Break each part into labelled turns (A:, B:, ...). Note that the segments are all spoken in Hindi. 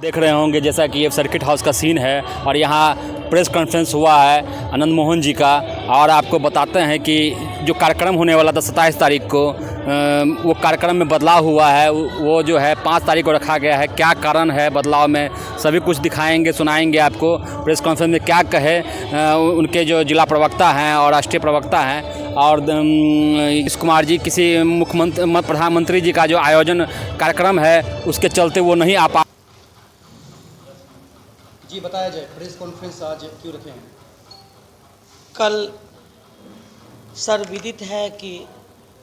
A: देख रहे होंगे जैसा कि ये सर्किट हाउस का सीन है और यहाँ प्रेस कॉन्फ्रेंस हुआ है आनंद मोहन जी का। और आपको बताते हैं कि जो कार्यक्रम होने वाला था 27 तारीख को, वो कार्यक्रम में बदलाव हुआ है। वो जो है 5 तारीख को रखा गया है। क्या कारण है बदलाव में, सभी कुछ दिखाएंगे, सुनाएंगे आपको। प्रेस कॉन्फ्रेंस में क्या कहे उनके जो जिला प्रवक्ता हैं और राष्ट्रीय प्रवक्ता हैं। और नीतीश कुमार जी किसी प्रधानमंत्री जी का जो आयोजन कार्यक्रम है उसके चलते वो नहीं आ पा।
B: जी बताया जाए, प्रेस कॉन्फ्रेंस आज क्यों रखे हैं?
C: कल सर्वविदित है कि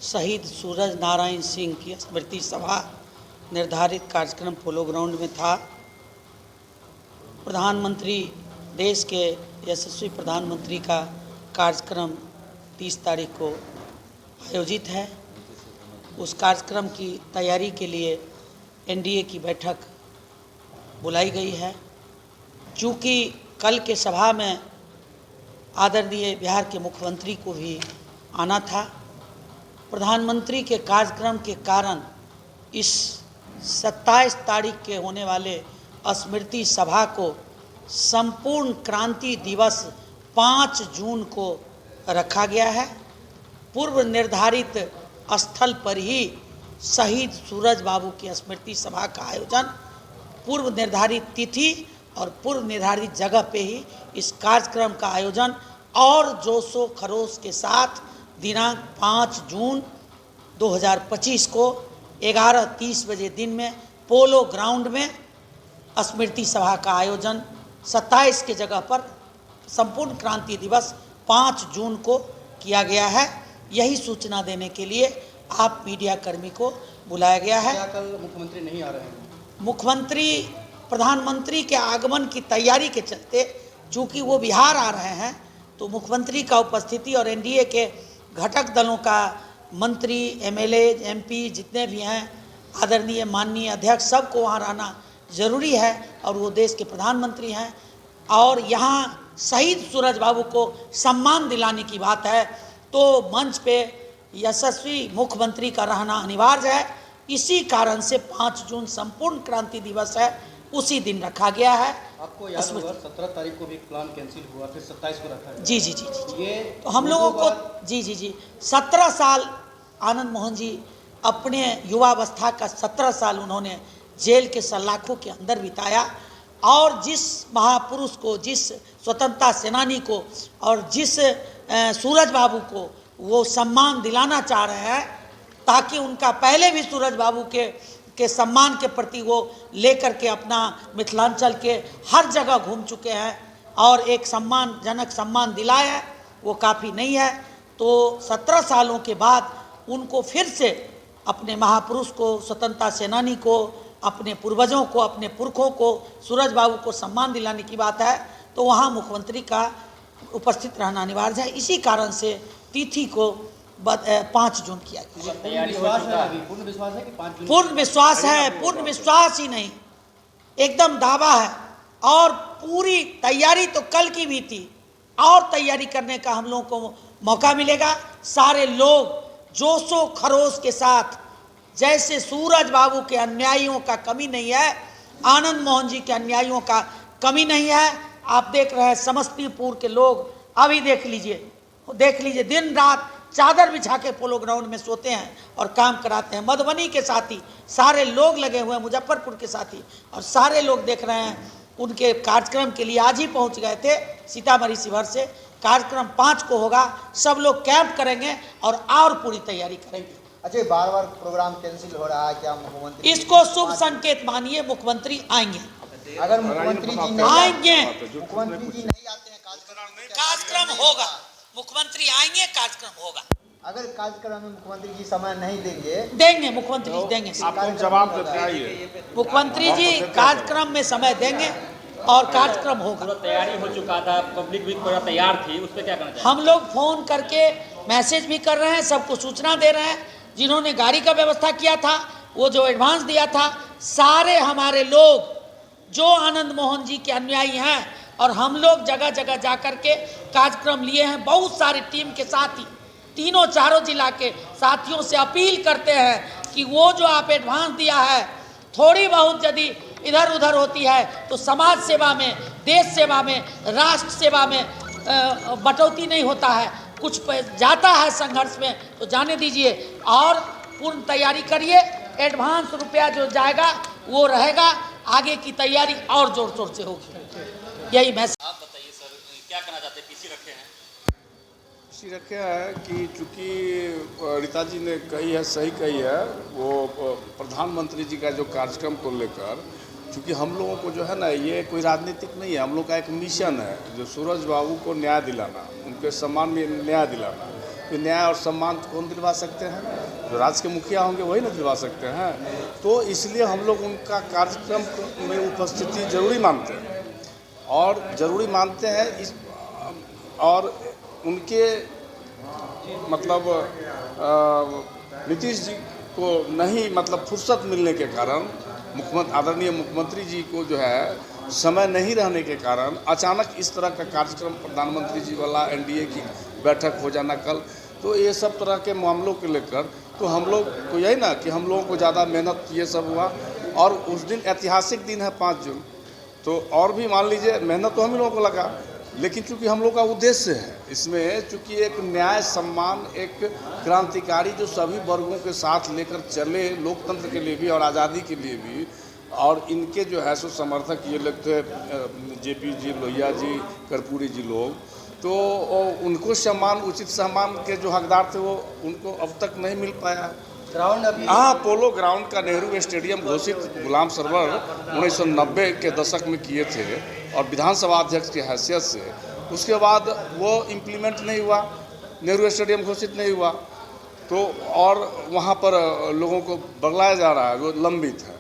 C: शहीद सूरज नारायण सिंह की स्मृति सभा निर्धारित कार्यक्रम पोलो ग्राउंड में था। प्रधानमंत्री, देश के यशस्वी प्रधानमंत्री का कार्यक्रम 30 तारीख को आयोजित है। उस कार्यक्रम की तैयारी के लिए एनडीए की बैठक बुलाई गई है। चूँकि कल के सभा में आदरणीय बिहार के मुख्यमंत्री को भी आना था, प्रधानमंत्री के कार्यक्रम के कारण इस 27 तारीख के होने वाले स्मृति सभा को संपूर्ण क्रांति दिवस 5 जून को रखा गया है। पूर्व निर्धारित स्थल पर ही शहीद सूरज बाबू की स्मृति सभा का आयोजन, पूर्व निर्धारित तिथि और पूर्व निर्धारित जगह पे ही इस कार्यक्रम का आयोजन और जोशो खरोश के साथ दिनांक 5 जून 2025 को 11:30 बजे दिन में पोलो ग्राउंड में स्मृति सभा का आयोजन 27 के जगह पर संपूर्ण क्रांति दिवस 5 जून को किया गया है। यही सूचना देने के लिए आप मीडिया कर्मी को बुलाया गया है।
B: क्या कल मुख्यमंत्री नहीं आ रहे हैं?
C: मुख्यमंत्री प्रधानमंत्री के आगमन की तैयारी के चलते चूँकि वो बिहार आ रहे हैं, तो मुख्यमंत्री का उपस्थिति और एनडीए के घटक दलों का मंत्री, एमएलए, एमपी जितने भी हैं, आदरणीय माननीय अध्यक्ष, सबको वहाँ रहना जरूरी है। और वो देश के प्रधानमंत्री हैं और यहाँ शहीद सूरज बाबू को सम्मान दिलाने की बात है, तो मंच पे यशस्वी मुख्यमंत्री का रहना अनिवार्य है। इसी कारण से 5 जून संपूर्ण क्रांति दिवस है, उसी दिन रखा गया है।
B: आपको याद होगा 17 तारीख को भी प्लान कैंसिल हुआ, फिर 27 को रखा गया।
C: जी जी जी जी
B: ये
C: तो हम लोगों को जी 17 साल आनंद मोहन जी अपने युवावस्था का 17 साल उन्होंने जेल के सलाखों के अंदर बिताया। और जिस महापुरुष को, जिस स्वतंत्रता सेनानी को और जिस सूरज बाबू को वो सम्मान दिलाना चाह रहे हैं, ताकि उनका पहले भी सूरज बाबू के सम्मान के प्रति वो लेकर के अपना मिथिलांचल के हर जगह घूम चुके हैं और एक सम्मानजनक सम्मान दिलाया है, वो काफ़ी नहीं है। तो 17 सालों के बाद उनको फिर से अपने महापुरुष को, स्वतंत्रता सेनानी को, अपने पूर्वजों को, अपने पुरखों को, सूरज बाबू को सम्मान दिलाने की बात है, तो वहाँ मुख्यमंत्री का उपस्थित रहना अनिवार्य है। इसी कारण से तिथि को 5 जून किया गया।
B: पूर्ण विश्वास है कि 5 जून?
C: पूर्ण विश्वास ही नहीं, एकदम दावा है। और पूरी तैयारी तो कल की भी थी और तैयारी करने का हम लोगों को मौका मिलेगा। सारे लोग जोशो खरोश के साथ, जैसे सूरज बाबू के अनुयायियों का कमी नहीं है, आनंद मोहन जी के अनुयायियों का कमी नहीं है। आप देख रहे हैं समस्तीपुर के लोग, अभी देख लीजिए दिन रात चादर बिछा के पोलो ग्राउंड में सोते हैं और काम कराते हैं। मधुबनी के साथी सारे लोग लगे हुए हैं, मुजफ्फरपुर के साथी, और सारे लोग देख रहे हैं उनके कार्यक्रम के लिए आज ही पहुंच गए थे सीतामढ़ी शिवहर से। कार्यक्रम 5 को होगा, सब लोग कैंप करेंगे और पूरी तैयारी करेंगे।
D: अच्छा, बार-बार प्रोग्राम कैंसिल हो रहा है, क्या मुख्यमंत्री
C: इसको शुभ संकेत मानिए। मुख्यमंत्री आएंगे,
D: अगर मुख्यमंत्री जी नहीं
C: आएंगे,
D: आते हैं
C: कार्यक्रम होगा। मुख्यमंत्री आएंगे, कार्यक्रम होगा।
D: अगर कार्यक्रम में मुख्यमंत्री जी समय नहीं
C: देंगे मुख्यमंत्री जी देंगे।
E: जवाब बताइए।
C: मुख्यमंत्री जी कार्यक्रम में समय देंगे और कार्यक्रम होगा।
A: पूरा तैयारी हो चुका था, पब्लिक भी पूरा तैयार थी, उस पर क्या करना चाहिए?
C: हम लोग फोन करके मैसेज भी कर रहे हैं, सबको सूचना दे रहे हैं। जिन्होंने गाड़ी का व्यवस्था किया था, वो जो एडवांस दिया था, सारे हमारे लोग जो आनंद मोहन जी के अनुयायी हैं, और हम लोग जगह जगह जा कर के कार्यक्रम लिए हैं। बहुत सारी टीम के साथी, तीनों चारों जिला के साथियों से अपील करते हैं कि वो जो आप एडवांस दिया है, थोड़ी बहुत यदि इधर उधर होती है तो समाज सेवा में, देश सेवा में, राष्ट्र सेवा में बटौती नहीं होता है। कुछ जाता है संघर्ष में तो जाने दीजिए और पूर्ण तैयारी करिए। एडवांस रुपया जो जाएगा वो रहेगा, आगे की तैयारी और जोर शोर से होगी। यही मैसेज।
A: आप बताइए सर, क्या कहना चाहते हैं? पीसी रखे हैं?
E: पीसी रखे हैं कि चूँकि रीता जी ने कही है, सही कही है, वो प्रधानमंत्री जी का जो कार्यक्रम को लेकर, चूँकि हम लोगों को जो है ना, ये कोई राजनीतिक नहीं है, हम लोग का एक मिशन है जो सूरज बाबू को न्याय दिलाना, उनके सम्मान में न्याय दिलाना। तो न्याय और सम्मान कौन दिलवा सकते हैं? जो राज्य के मुखिया होंगे वही ना दिलवा सकते हैं। तो इसलिए हम लोग उनका कार्यक्रम में उपस्थिति जरूरी मानते हैं और ज़रूरी मानते हैं इस और उनके मतलब नीतीश जी को नहीं मतलब फुर्सत मिलने के कारण, आदरणीय मुख्यमंत्री जी को जो है समय नहीं रहने के कारण अचानक इस तरह का कार्यक्रम प्रधानमंत्री जी वाला एनडीए की बैठक हो जाना कल, तो ये सब तरह के मामलों को लेकर तो हम लोग को यही ना कि हम लोगों को ज़्यादा मेहनत ये सब हुआ। और उस दिन ऐतिहासिक दिन है 5 जून, तो और भी मान लीजिए मेहनत तो हम ही लोगों को लगा, लेकिन चूंकि हम लोग का उद्देश्य है इसमें, चूंकि एक न्याय सम्मान, एक क्रांतिकारी जो सभी वर्गों के साथ लेकर चले, लोकतंत्र के लिए भी और आज़ादी के लिए भी, और इनके जो है सो समर्थक ये लोग थे, जेपी जी, लोहिया जी, कर्पूरी जी लोग, तो उनको सम्मान, उचित सम्मान के जो हकदार थे वो उनको अब तक नहीं मिल पाया।
B: ग्राउंड अभी
E: पोलो ग्राउंड का नेहरू स्टेडियम घोषित गुलाम सरवर 1990 के दशक में किए थे और विधानसभा अध्यक्ष की हैसियत से, उसके बाद वो इम्प्लीमेंट नहीं हुआ, नेहरू स्टेडियम घोषित नहीं हुआ, तो और वहाँ पर लोगों को बगलाया जा रहा है, वो लंबित है।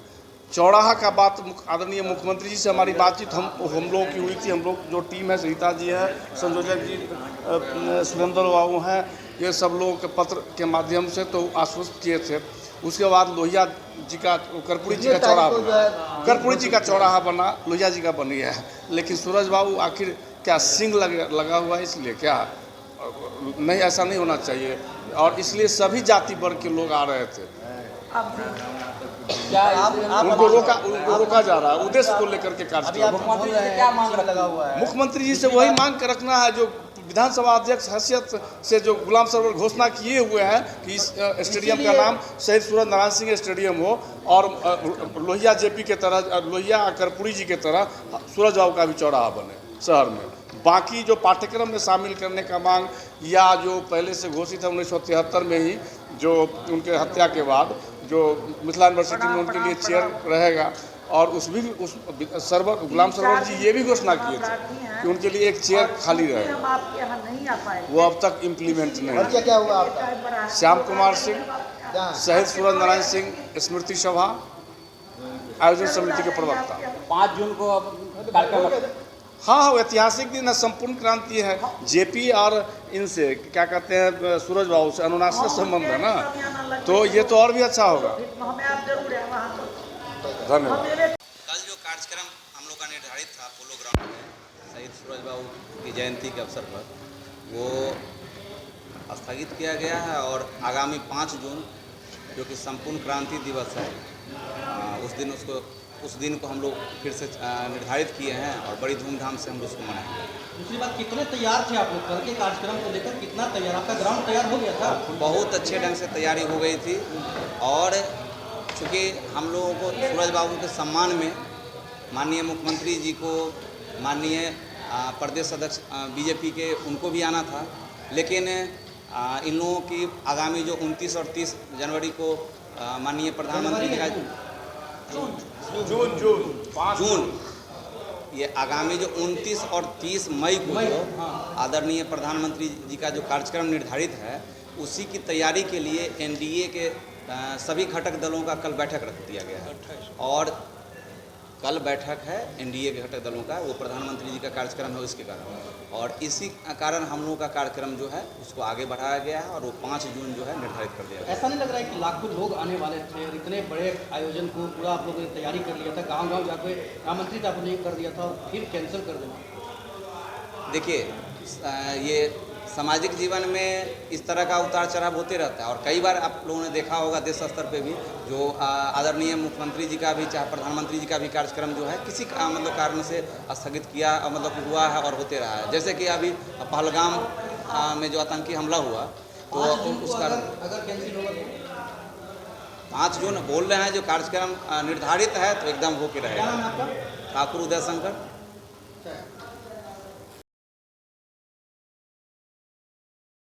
E: चौराहा का बात आदरणीय मुख्यमंत्री जी से हमारी बातचीत हम लोगों की हुई थी। हम लोग जो टीम है, रीता जी है, संयोजक जी सुरेंद्र बाबू हैं, ये सब लोगों के पत्र के माध्यम से तो आश्वस्त किए थे। उसके बाद लोहिया जी का, कर्पूरी जी का चौराहा बना, कर्पूरी जी का चौराहा बना, लोहिया जी का बन गया है, लेकिन सूरज बाबू आखिर क्या सिंग लगा हुआ है, इसलिए क्या नहीं, ऐसा नहीं होना चाहिए। और इसलिए सभी जाति वर्ग के लोग आ रहे थे, उनको रोका जा रहा है उद्देश्य को लेकर के कार्यक्रम।
B: क्या मांग लगा हुआ है?
E: मुख्यमंत्री जी से वही मांग कर रखना है जो विधानसभा अध्यक्ष हैसियत से जो गुलाम सरवर घोषणा किए हुए हैं कि इस स्टेडियम का नाम शहीद सूरज नारायण सिंह स्टेडियम हो और लोहिया जेपी के तरह, लोहिया कर्पूरी जी के तरह सूरज बाबू का भी चौराहा बने शहर में। बाकी जो पाठ्यक्रम में शामिल करने का मांग या जो पहले से घोषित है 1973 में ही, जो उनके हत्या के बाद जो मिथिला यूनिवर्सिटी में उनके लिए चेयर रहेगा, और उस सरवर गुलाम सरवर जी ये भी घोषणा किए थे कि उनके लिए एक चेयर खाली रहे, वो अब तक इम्प्लीमेंट नहीं।
D: और क्या क्या हुआ आपका?
E: श्याम कुमार सिंह, शहीद सूरज नारायण सिंह स्मृति सभा, आयोजन समिति के प्रवक्ता।
A: 5 जून को कार्यक्रम,
E: हाँ, ऐतिहासिक दिन है, संपूर्ण क्रांति है। जेपी और इनसे क्या कहते हैं, सूरज बाबू से अनुनासिक संबंध है ना, तो ये तो और भी अच्छा होगा। धन्यवाद।
F: कल जो कार्यक्रम हम लोग का निर्धारित था पोलो ग्राउंड में शहीद सूरज बाबू की जयंती के अवसर पर, वो स्थगित किया गया है और आगामी 5 जून जो कि संपूर्ण क्रांति दिवस है, उस दिन को हम लोग फिर से निर्धारित किए हैं और बड़ी धूमधाम से हम लोग उसको मनाएंगे।
B: दूसरी बात, कितने तैयार थे आप लोग कल के कार्यक्रम को लेकर? कितना तैयार, आपका ग्राउंड तैयार हो गया था?
F: बहुत अच्छे ढंग से तैयारी हो गई थी और चूँकि हम लोगों को सूरज बाबू के सम्मान में माननीय मुख्यमंत्री जी को, माननीय प्रदेश अध्यक्ष बीजेपी के, उनको भी आना था, लेकिन इन लोगों की आगामी जो 29 और 30 जनवरी को माननीय प्रधानमंत्री जी का जून ये आगामी जो 29 और 30 मई को जो आदरणीय प्रधानमंत्री जी का जो कार्यक्रम निर्धारित है, उसी की तैयारी के लिए एनडीए के सभी घटक दलों का कल बैठक रख दिया गया है। और कल बैठक है एनडीए के घटक दलों का, वो प्रधानमंत्री जी का कार्यक्रम है उसके कारण, और इसी कारण हम लोगों का कार्यक्रम जो है उसको आगे बढ़ाया गया है और वो 5 जून जो है निर्धारित कर दिया गया।
B: ऐसा नहीं लग रहा है कि लाखों लोग आने वाले थे और इतने बड़े आयोजन को पूरा आप लोगों ने तैयारी कर लिया था, गाँव जाकर आमंत्रित आपने कर दिया था और फिर कैंसिल कर देना?
F: देखिए, ये सामाजिक जीवन में इस तरह का उतार चढ़ाव होते रहता है और कई बार आप लोगों ने देखा होगा देश स्तर पे भी जो आदरणीय मुख्यमंत्री जी का भी चाहे प्रधानमंत्री जी का भी कार्यक्रम जो है किसी मतलब कारण से स्थगित किया मतलब हुआ है और होते रहा है। जैसे कि अभी पहलगाम में जो आतंकी हमला हुआ तो उसका
B: अगर कैंसिल होगा तो
F: 5 जून बोल रहे हैं जो कार्यक्रम निर्धारित है तो एकदम होके
B: क्या
F: रहेगा।
B: नाम है आपका?
F: ठाकुर उदय शंकर।